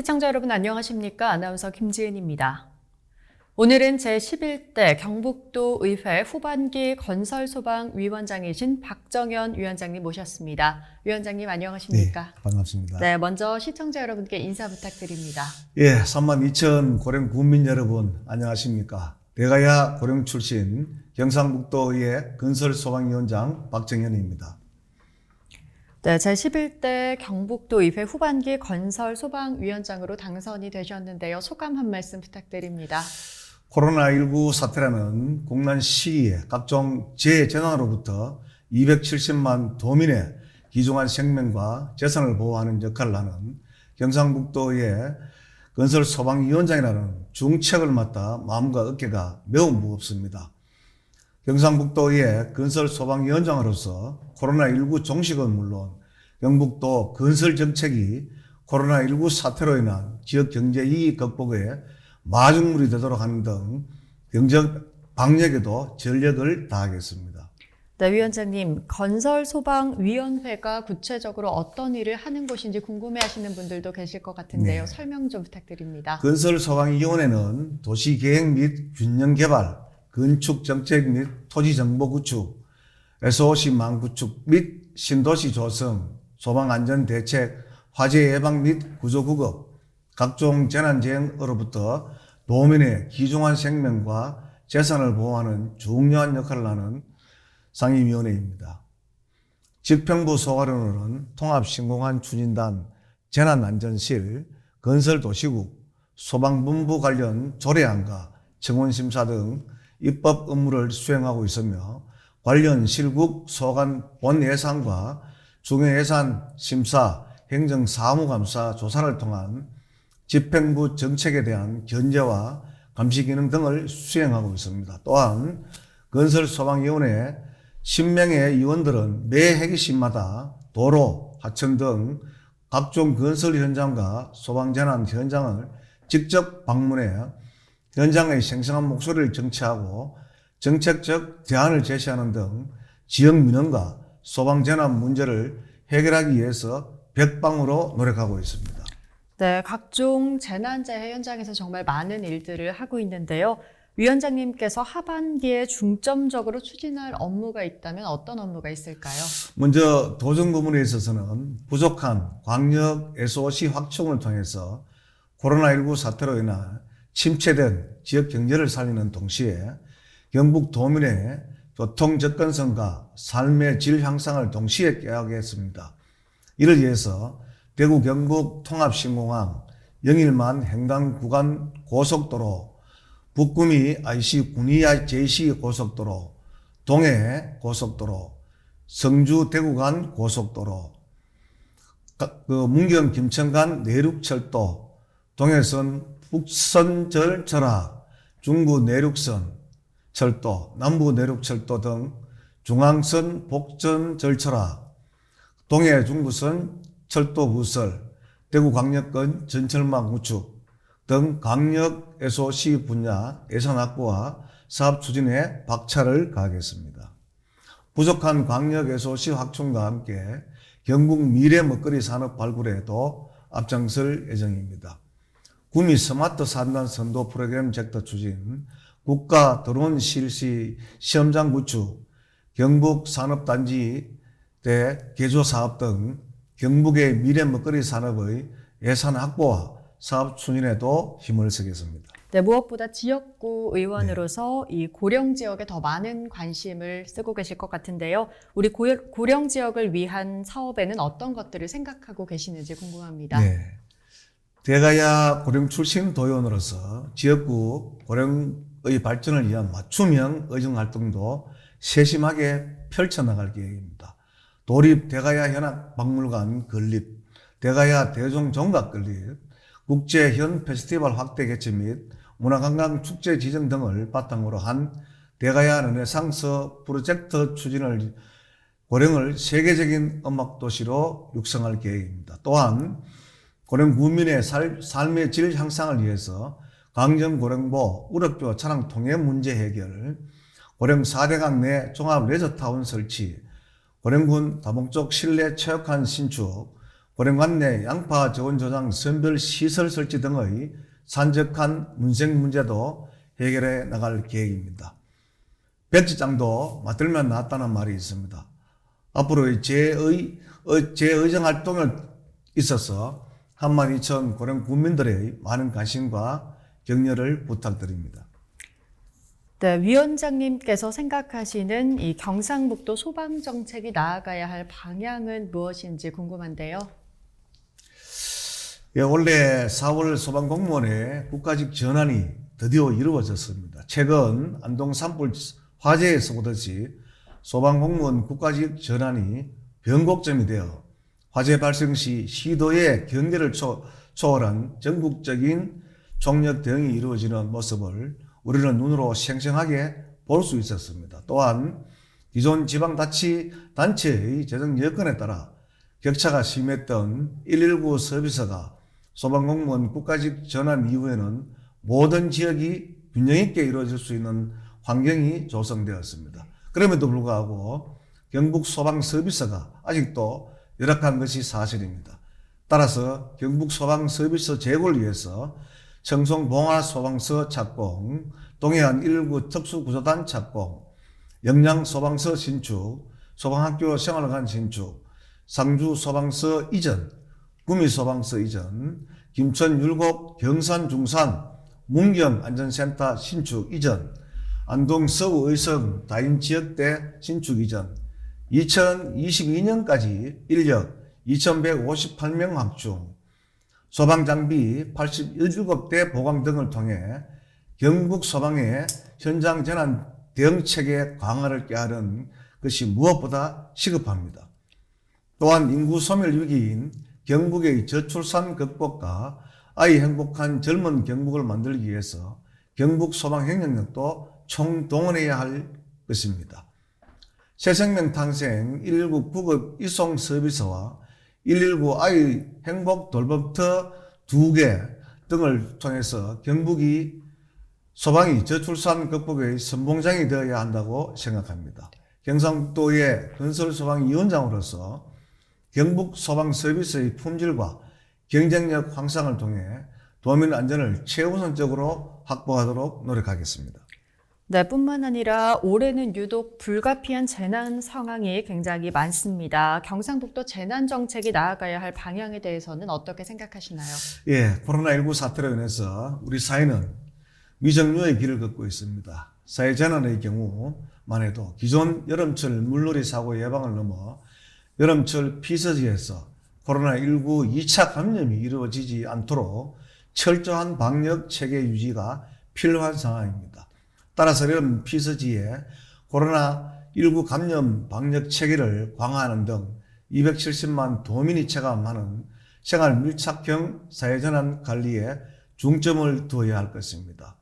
시청자 여러분 안녕하십니까? 아나운서 김지은입니다. 오늘은 제11대 경북도 의회 후반기 건설소방위원장이신 박정현 위원장님 모셨습니다. 위원장님 안녕하십니까? 네, 반갑습니다. 네, 먼저 시청자 여러분께 인사 부탁드립니다. 예, 32,000 고령 국민 여러분 안녕하십니까? 대가야 고령 출신 경상북도의회 건설소방위원장 박정현입니다. 네, 제11대 경북도 의회 후반기 건설소방위원장으로 당선이 되셨는데요. 소감 한 말씀 부탁드립니다. 코로나19 사태라는 국난 시기에 각종 재재난으로부터 270만 도민의 귀중한 생명과 재산을 보호하는 역할을 하는 경상북도의 건설소방위원장이라는 중책을 맡아 마음과 어깨가 매우 무겁습니다. 경상북도의 건설소방위원장으로서 코로나19 종식은 물론 경북도 건설정책이 코로나19 사태로 인한 지역 경제 이익 극복에 마중물이 되도록 하는 등 경제 방역에도 전력을 다하겠습니다. 네, 위원장님, 건설소방위원회가 구체적으로 어떤 일을 하는 곳인지 궁금해하시는 분들도 계실 것 같은데요. 네. 설명 좀 부탁드립니다. 건설소방위원회는 도시계획 및 균형개발, 건축정책 및 토지정보 구축, SOC망 구축 및 신도시 조성, 소방안전대책, 화재 예방 및 구조구급, 각종 재난재해로부터 도민의 귀중한 생명과 재산을 보호하는 중요한 역할을 하는 상임위원회입니다. 직평부 소관으로는 통합신공안 추진단, 재난안전실, 건설도시국, 소방본부 관련 조례안과 청원심사 등 입법 업무를 수행하고 있으며 관련 실국 소관 본예산과 중요예산 심사, 행정사무감사 조사를 통한 집행부 정책에 대한 견제와 감시 기능 등을 수행하고 있습니다. 또한 건설소방위원회 10명의 위원들은 매 회기시마다 도로, 하천 등 각종 건설 현장과 소방재난 현장을 직접 방문해 현장의 생생한 목소리를 정치하고 정책적 대안을 제시하는 등 지역 민원과 소방재난 문제를 해결하기 위해서 백방으로 노력하고 있습니다. 네, 각종 재난재해 현장에서 정말 많은 일들을 하고 있는데요. 위원장님께서 하반기에 중점적으로 추진할 업무가 있다면 어떤 업무가 있을까요? 먼저 도정 부문에 있어서는 부족한 광역 SOC 확충을 통해서 코로나19 사태로 인한 침체된 지역 경제를 살리는 동시에 경북 도민의 교통 접근성과 삶의 질 향상을 동시에 꾀하겠습니다. 이를 위해서 대구 경북 통합신공항 영일만 횡단 구간 고속도로, 북구미 IC 군위 JC 고속도로, 동해 고속도로, 성주 대구 간 고속도로, 문경 김천 간 내륙철도, 동해선 북선절 철학, 중부 내륙선 철도, 남부 내륙철도 등 중앙선 복전 절철학, 동해 중부선 철도 부설, 대구 광역권 전철망 구축 등 강력 SOC 분야 예산 확보와 사업 추진에 박차를 가하겠습니다. 부족한 광역 SOC 확충과 함께 경북 미래 먹거리 산업 발굴에도 앞장설 예정입니다. 구미 스마트 산단 선도 프로그램 젝터 추진, 국가 드론 실시 시험장 구축, 경북 산업단지 대 개조 사업 등 경북의 미래 먹거리 산업의 예산 확보와 사업 추진에도 힘을 쓰겠습니다. 네, 무엇보다 지역구 의원으로서 이 고령 지역에 더 많은 관심을 쓰고 계실 것 같은데요. 우리 고령 지역을 위한 사업에는 어떤 것들을 생각하고 계시는지 궁금합니다. 네. 대가야 고령 출신 도의원으로서 지역구 고령의 발전을 위한 맞춤형 의정활동도 세심하게 펼쳐나갈 계획입니다. 도립 대가야 현악박물관 건립, 대가야 대종종각 건립, 국제현 페스티벌 확대 개최 및 문화관광 축제 지정 등을 바탕으로 한 대가야 르네상스 프로젝트 추진을 고령을 세계적인 음악도시로 육성할 계획입니다. 또한 고령 구민의 삶의 질 향상을 위해서 강정고령보 우럭교 차량 통행 문제 해결, 고령 4대강 내 종합 레저타운 설치, 고령군 다목적 실내 체육관 신축, 고령관 내 양파 저온 저장 선별 시설 설치 등의 산적한 문생 문제도 해결해 나갈 계획입니다. 백지장도 맞들면 낫다는 말이 있습니다. 앞으로의 재의정 활동에 있어서 한만 2천 고령 국민들의 많은 관심과 격려를 부탁드립니다. 네, 위원장님께서 생각하시는 이 경상북도 소방 정책이 나아가야 할 방향은 무엇인지 궁금한데요. 예, 원래 4월 소방공무원의 국가직 전환이 드디어 이루어졌습니다. 최근 안동 산불 화재에서 보듯이 소방공무원 국가직 전환이 변곡점이 되어 화재 발생 시 시도의 경계를 초월한 전국적인 총력 대응이 이루어지는 모습을 우리는 눈으로 생생하게 볼 수 있었습니다. 또한 기존 지방자치단체의 재정 여건에 따라 격차가 심했던 119 서비스가 소방공무원 국가직 전환 이후에는 모든 지역이 균형 있게 이루어질 수 있는 환경이 조성되었습니다. 그럼에도 불구하고 경북 소방 서비스가 아직도 열악한 것이 사실입니다. 따라서 경북 소방 서비스 제고를 위해서 청송 봉화 소방서 착공, 동해안 119 특수구조단 착공, 영양 소방서 신축, 소방학교 생활관 신축, 상주 소방서 이전, 구미 소방서 이전, 김천 율곡 경산 중산 문경 안전센터 신축 이전, 안동 서구 의성 다인 지역대 신축 이전, 2022년까지 인력 2158명 확충, 소방장비 87대 보강 등을 통해 경북 소방의 현장 재난 대응 체계 강화를 꾀하는 것이 무엇보다 시급합니다. 또한 인구 소멸 위기인 경북의 저출산 극복과 아이 행복한 젊은 경북을 만들기 위해서 경북 소방 행정력도 총동원해야 할 것입니다. 새생명 탄생 119 구급 이송 서비스와 119 아이 행복 돌봄터 2개 등을 통해서 경북이 소방이 저출산 극복의 선봉장이 되어야 한다고 생각합니다. 경상북도의 건설소방위원장으로서 경북 소방 서비스의 품질과 경쟁력 향상을 통해 도민 안전을 최우선적으로 확보하도록 노력하겠습니다. 네, 뿐만 아니라 올해는 유독 불가피한 재난 상황이 굉장히 많습니다. 경상북도 재난 정책이 나아가야 할 방향에 대해서는 어떻게 생각하시나요? 예, 코로나19 사태로 인해서 우리 사회는 미정유의 길을 걷고 있습니다. 사회 재난의 경우만 해도 기존 여름철 물놀이 사고 예방을 넘어 여름철 피서지에서 코로나19 2차 감염이 이루어지지 않도록 철저한 방역 체계 유지가 필요한 상황입니다. 따라서 여름 피서지에 코로나19 감염 방역 체계를 강화하는 등 270만 도민이 체감하는 생활 밀착형 사회재난 관리에 중점을 두어야 할 것입니다.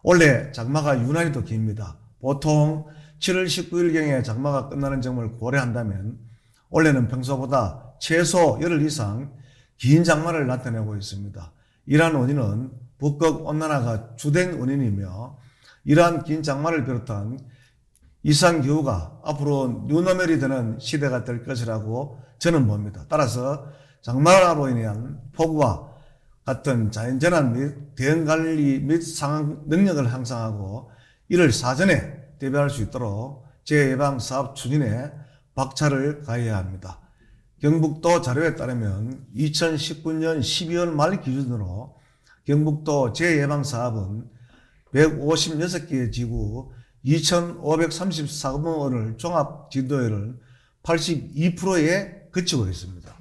올해 장마가 유난히도 깁니다. 보통 7월 19일경에 장마가 끝나는 점을 고려한다면 올해는 평소보다 최소 열흘 이상 긴 장마를 나타내고 있습니다. 이러한 원인은 북극 온난화가 주된 원인이며 이러한 긴 장마를 비롯한 이상기후가 앞으로 뉴노멀이 되는 시대가 될 것이라고 저는 봅니다. 따라서 장마로 인한 폭우와 같은 자연재난 및 대응관리 및 상황 능력을 향상하고 이를 사전에 대비할 수 있도록 재예방사업 추진에 박차를 가해야 합니다. 경북도 자료에 따르면 2019년 12월 말 기준으로 경북도 재예방사업은 156개 지구 2,534억 원을 종합 진도율을 82%에 그치고 있습니다.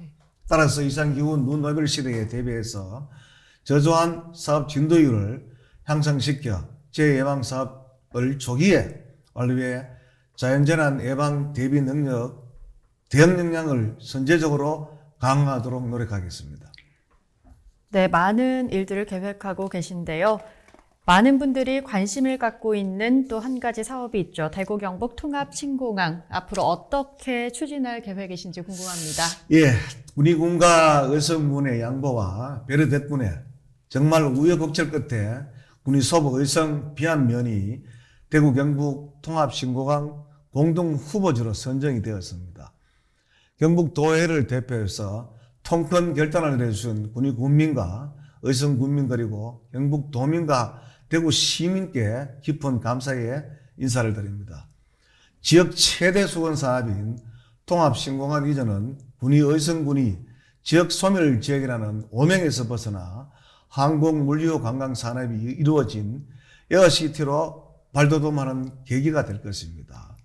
따라서 이상기후 눈노벨 시대에 대비해서 저조한 사업 진도율을 향상시켜 재예방사업을 조기에 완료해 자연재난 예방 대비 능력, 대응 역량을 선제적으로 강화하도록 노력하겠습니다. 네, 많은 일들을 계획하고 계신데요. 많은 분들이 관심을 갖고 있는 또 한 가지 사업이 있죠. 대구 경북 통합 신공항 앞으로 어떻게 추진할 계획이신지 궁금합니다. 예, 군의군과 의성군의 양보와 배려 덕분에 정말 우여곡절 끝에 군의 소속 의성 비안면이 대구 경북 통합 신공항 공동 후보지로 선정이 되었습니다. 경북도회를 대표해서 통큰 결단을 내주신 군위 군민과 의성 군민 그리고 경북 도민과 대구 시민께 깊은 감사의 인사를 드립니다. 지역 최대 수건 사업인 통합신공항 이전은 군위 의성군이 지역 소멸 지역이라는 오명에서 벗어나 항공, 물류, 관광 산업이 이루어진 에어시티로 발돋움하는 계기가 될 것입니다.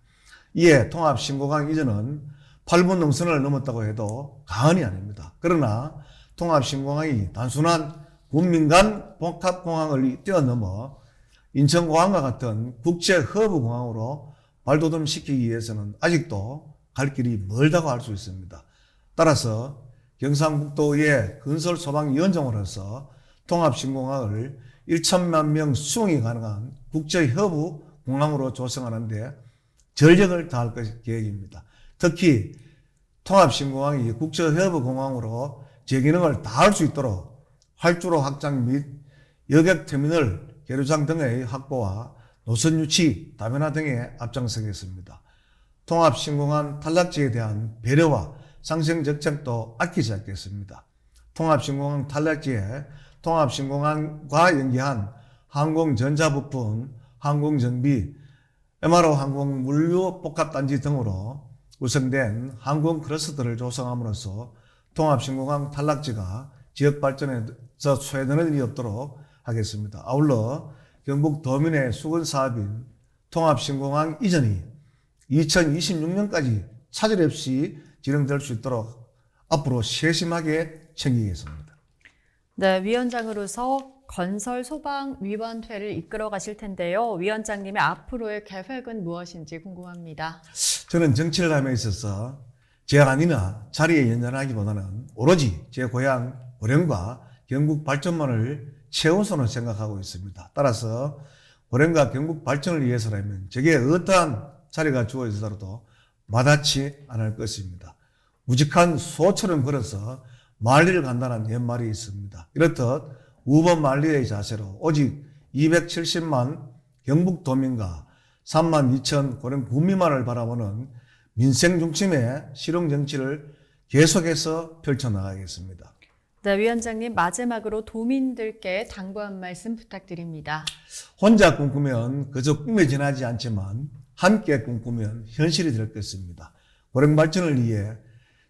이에 통합신공항 이전은 8분 능선을 넘었다고 해도 과언이 아닙니다. 그러나 통합신공항이 단순한 군민 간 복합공항을 뛰어넘어 인천공항과 같은 국제 허브 공항으로 발돋움시키기 위해서는 아직도 갈 길이 멀다고 할 수 있습니다. 따라서 경상북도의 건설소방위원장으로서 통합신공항을 1천만 명 수용이 가능한 국제 허브 공항으로 조성하는 데 전력을 다할 계획입니다. 특히 통합신공항이 국제 허브 공항으로 제 기능을 다할 수 있도록 활주로 확장 및 여객터미널, 계류장 등의 확보와 노선 유치, 다변화 등에 앞장서겠습니다. 통합신공항 탈락지에 대한 배려와 상생 정책도 아끼지 않겠습니다. 통합신공항 탈락지에 통합신공항과 연계한 항공전자부품, 항공정비, MRO 항공 물류 복합단지 등으로 구성된 항공 클러스터를 조성함으로써 통합신공항 탈락지가 지역 발전에서 소외되는 일이 없도록 하겠습니다. 아울러 경북 도민의 수건 사업인 통합신공항 이전이 2026년까지 차질 없이 진행될 수 있도록 앞으로 세심하게 챙기겠습니다. 네, 위원장으로서 건설소방위원회를 이끌어 가실 텐데요. 위원장님의 앞으로의 계획은 무엇인지 궁금합니다. 저는 정치를 함에 있어서 제안이나 자리에 연연하기보다는 오로지 제 고향 고령과 경북 발전만을 최우선으로 생각하고 있습니다. 따라서 고령과 경북 발전을 위해서라면 제게 어떠한 자리가 주어지더라도 마다치 않을 것입니다. 무직한 소처럼 걸어서 만리를 간다는 옛말이 있습니다. 이렇듯 우번 만리의 자세로 오직 270만 경북 도민과 3만 2천 고령 군민만을 바라보는 민생 중심의 실용 정치를 계속해서 펼쳐나가겠습니다. 네, 위원장님 마지막으로 도민들께 당부 한 말씀 부탁드립니다. 혼자 꿈꾸면 그저 꿈에 지나지 않지만 함께 꿈꾸면 현실이 될 것입니다. 고령 발전을 위해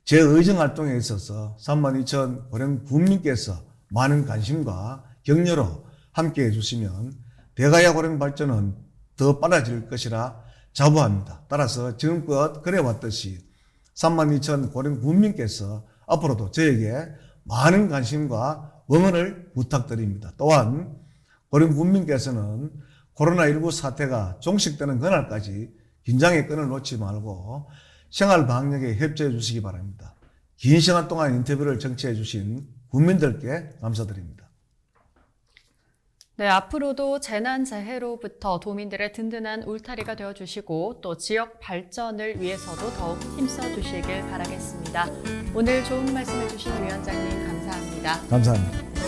제 의정 활동에 있어서 3만 2천 고령 군민께서 많은 관심과 격려로 함께 해주시면 대가야 고령 발전은 더 빨라질 것이라 자부합니다. 따라서 지금껏 그래왔듯이 3만 2천 고령 군민께서 앞으로도 저에게 많은 관심과 응원을 부탁드립니다. 또한 고령 군민께서는 코로나19 사태가 종식되는 그날까지 긴장의 끈을 놓지 말고 생활 방역에 협조해 주시기 바랍니다. 긴 시간 동안 인터뷰를 청취해 주신 국민들께 감사드립니다. 네, 앞으로도 재난재해로부터 도민들의 든든한 울타리가 되어주시고 또 지역 발전을 위해서도 더욱 힘써 주시길 바라겠습니다. 오늘 좋은 말씀 해주신 위원장님 감사합니다. 감사합니다.